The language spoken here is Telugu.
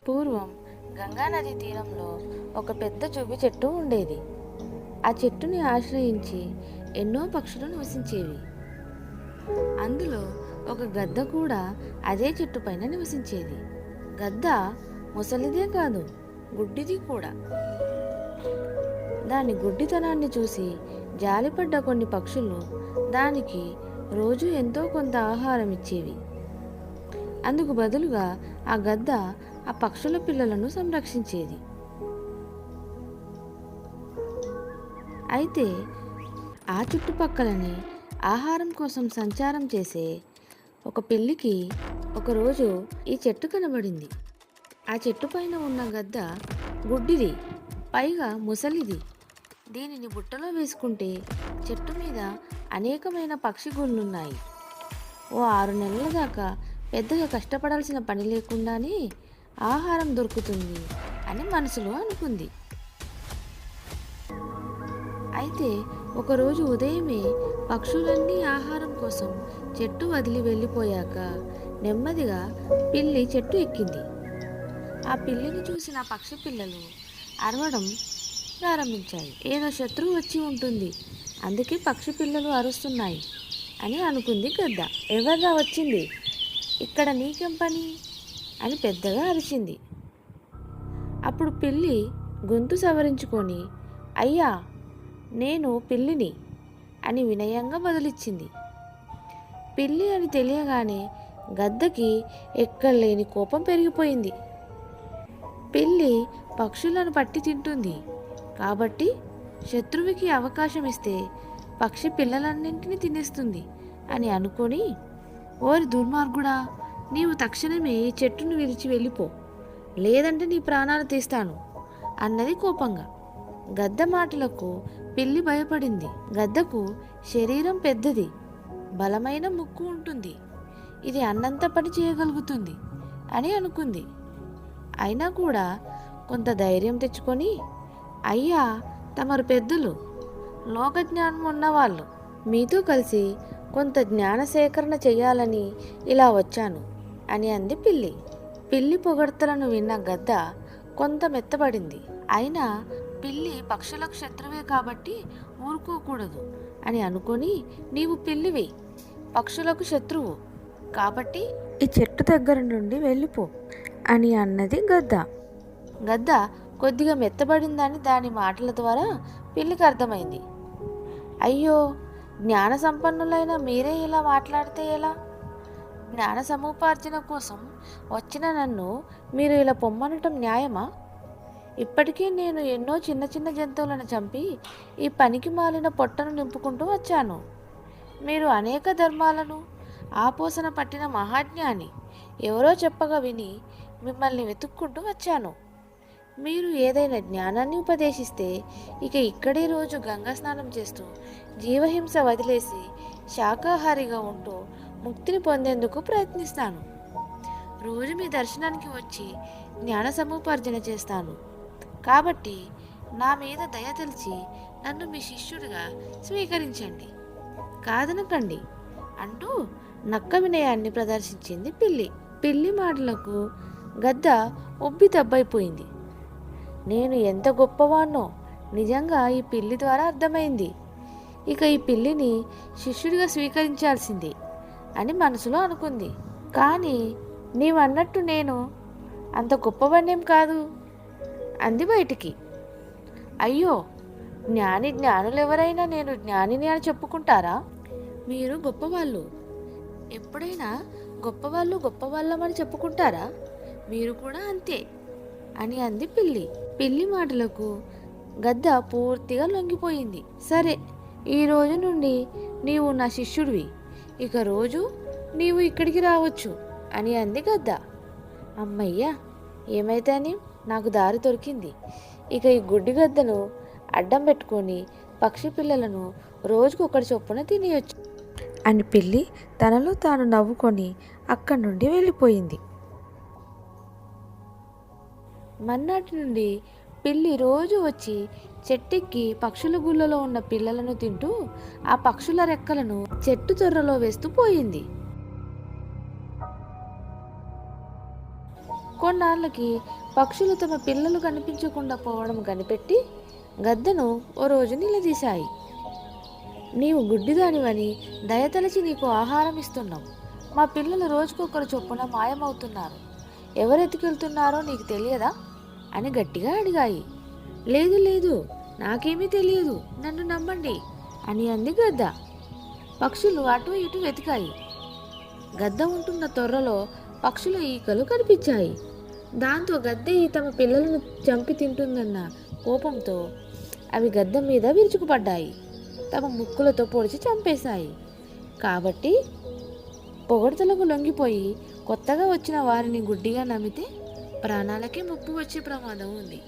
పూర్వం గంగా నది తీరంలో ఒక పెద్ద జువ్వి చెట్టు ఉండేది. ఆ చెట్టుని ఆశ్రయించి ఎన్నో పక్షులు నివసించేవి. అందులో ఒక గద్ద కూడా అదే చెట్టు పైన నివసించేది. గద్ద ముసలిదే కాదు, గుడ్డిది కూడా. దాని గుడ్డితనాన్ని చూసి జాలిపడ్డ కొన్ని పక్షులు దానికి రోజు ఎంతో కొంత ఆహారం ఇచ్చేవి. అందుకు బదులుగా ఆ గద్ద ఆ పక్షుల పిల్లలను సంరక్షించేది. అయితే ఆ చుట్టుపక్కలనే ఆహారం కోసం సంచారం చేసే ఒక పిల్లికి ఒకరోజు ఈ చెట్టు కనబడింది. ఆ చెట్టు పైన ఉన్న గద్ద గుడ్డిది, పైగా ముసలిది. దీనిని బుట్టలో వేసుకుంటే చెట్టు మీద అనేకమైన పక్షి గూళ్ళున్నాయి. ఓ 6 నెలల దాకా పెద్దగా కష్టపడాల్సిన పని లేకుండానే ఆహారం దొరుకుతుంది అని మనసులో అనుకుంది. అయితే ఒకరోజు ఉదయమే పక్షులన్నీ ఆహారం కోసం చెట్టు వదిలి వెళ్ళిపోయాక నెమ్మదిగా పిల్లి చెట్టు ఎక్కింది. ఆ పిల్లిని చూసిన పక్షి పిల్లలు అరవడం ప్రారంభించాయి. ఏదో శత్రువు వచ్చి ఉంటుంది, అందుకే పక్షి పిల్లలు అరుస్తున్నాయి అని అనుకుంది గద్ద. ఎవర్రా వచ్చింది, ఇక్కడ నీకేం పని అని పెద్దగా అరిచింది. అప్పుడు పిల్లి గొంతు సవరించుకొని, అయ్యా నేను పిల్లిని అని వినయంగా బదులిచ్చింది. పిల్లి అని తెలియగానే గద్దకి ఎక్కడలేని కోపం పెరిగిపోయింది. పిల్లి పక్షులను పట్టి తింటుంది కాబట్టి శత్రువుకి అవకాశం ఇస్తే పక్షి పిల్లలన్నింటినీ తినేస్తుంది అని అనుకొని, ఓరి దుర్మార్గుడా, నీవు తక్షణమే ఈ చెట్టును విరిచి వెళ్ళిపో, లేదంటే నీ ప్రాణాలు తీస్తాను అన్నది కోపంగా. గద్ద మాటలకు పిల్లి భయపడింది. గద్దకు శరీరం పెద్దది, బలమైన ముక్కు ఉంటుంది, ఇది అన్నంత పని చేయగలుగుతుంది అని అనుకుంది. అయినా కూడా కొంత ధైర్యం తెచ్చుకొని, అయ్యా తమరు పెద్దలు, లోకజ్ఞానం ఉన్నవాళ్ళు, మీతో కలిసి కొంత జ్ఞాన సేకరణ చేయాలని ఇలా వచ్చాను అని అంది పిల్లి. పిల్లి పొగడ్తలను విన్న గద్ద కొంత మెత్తబడింది. అయినా పిల్లి పక్షులకు శత్రువే కాబట్టి ఊరుకోకూడదు అని అనుకొని, నీవు పిల్లివి, పక్షులకు శత్రువు కాబట్టి ఈ చెట్టు దగ్గర నుండి వెళ్ళిపో అని అన్నది గద్ద. గద్ద కొద్దిగా మెత్తబడిందని దాని మాటల ద్వారా పిల్లికి అర్థమైంది. అయ్యో, జ్ఞాన సంపన్నులైన మీరే ఇలా మాట్లాడితే ఎలా? జ్ఞాన సముపార్జన కోసం వచ్చిన నన్ను మీరు ఇలా పొమ్మనటం న్యాయమా? ఇప్పటికీ నేను ఎన్నో చిన్న చిన్న జంతువులను చంపి ఈ పనికి మాలిన పొట్టను నింపుకుంటూ వచ్చాను. మీరు అనేక ధర్మాలను ఆపోసన పట్టిన మహాజ్ఞాని, ఎవరో చెప్పగా విని మిమ్మల్ని వెతుక్కుంటూ వచ్చాను. మీరు ఏదైనా జ్ఞానాన్ని ఉపదేశిస్తే ఇక ఇక్కడే రోజు గంగా స్నానం చేస్తూ జీవహింస వదిలేసి శాకాహారిగా ఉంటూ ముక్తిని పొందేందుకు ప్రయత్నిస్తాను. రోజు మీ దర్శనానికి వచ్చి జ్ఞాన సముపార్జన చేస్తాను. కాబట్టి నా మీద దయ తెలిసి నన్ను మీ శిష్యుడిగా స్వీకరించండి, కాదనకండి అంటూ నక్క వినయాన్ని ప్రదర్శించింది పిల్లి. పిల్లి మాటలకు గద్ద ఉబ్బి తబ్బైపోయింది. నేను ఎంత గొప్పవాణ్ణో నిజంగా ఈ పిల్లి ద్వారా అర్థమైంది. ఇక ఈ పిల్లిని శిష్యుడిగా స్వీకరించాల్సింది అని మనసులో అనుకుంది. కానీ నీవన్నట్టు నేను అంత గొప్పవాణ్ణేం కాదు అంది బయటికి. అయ్యో, జ్ఞానులెవరైనా నేను జ్ఞానిని అని చెప్పుకుంటారా? మీరు గొప్పవాళ్ళు, ఎప్పుడైనా గొప్పవాళ్ళమని చెప్పుకుంటారా? మీరు కూడా అంతే అని అంది పిల్లి. పిల్లి మాటలకు గద్ద పూర్తిగా లొంగిపోయింది. సరే, ఈ రోజు నుండి నీవు నా శిష్యుడివి, ఇక రోజు నీవు ఇక్కడికి రావచ్చు అని అంది గద్ద. అమ్మయ్య, ఏమైతేనే నాకు దారి దొరికింది. ఇక ఈ గుడ్డి గద్దను అడ్డం పెట్టుకొని పక్షి పిల్లలను రోజుకొకటి చొప్పున తినేయొచ్చు అని పిల్లి తనలో తాను నవ్వుకొని అక్కడి నుండి వెళ్ళిపోయింది. మర్నాటి నుండి పిల్లి రోజు వచ్చి చెట్టెక్కి పక్షుల గుళ్ళలో ఉన్న పిల్లలను తింటూ ఆ పక్షుల రెక్కలను చెట్టు తొర్రలో వేస్తూ పోయింది. కొన్నాళ్ళకి పక్షులు తమ పిల్లలు కనిపించకుండా పోవడం కనిపెట్టి గద్దను ఓ రోజు నిలదీశాయి. నీవు గుడ్డిదానివని దయతలచి నీకు ఆహారం ఇస్తున్నాం. మా పిల్లలు రోజుకొకరు చొప్పున మాయమవుతున్నారు. ఎవరెత్తుకెళ్తున్నారో నీకు తెలియదా అని గట్టిగా అడిగాయి. లేదు లేదు, నాకేమీ తెలియదు, నన్ను నమ్మండి అని అంది గద్ద. పక్షులు అటు ఇటు వెతికాయి. గద్ద ఉంటున్న తొర్రలో పక్షుల ఈకలు కనిపించాయి. దాంతో గద్ద తమ పిల్లలను చంపి తింటుందన్న కోపంతో అవి గద్ద మీద విరుచుకుపడ్డాయి. తమ ముక్కులతో పొడిచి చంపేశాయి. కాబట్టి పొగడ్తలకు లొంగిపోయి కొత్తగా వచ్చిన వారిని గుడ్డిగా నమ్మితే ప్రాణాలకే ముప్పు వచ్చే ప్రమాదం ఉంది.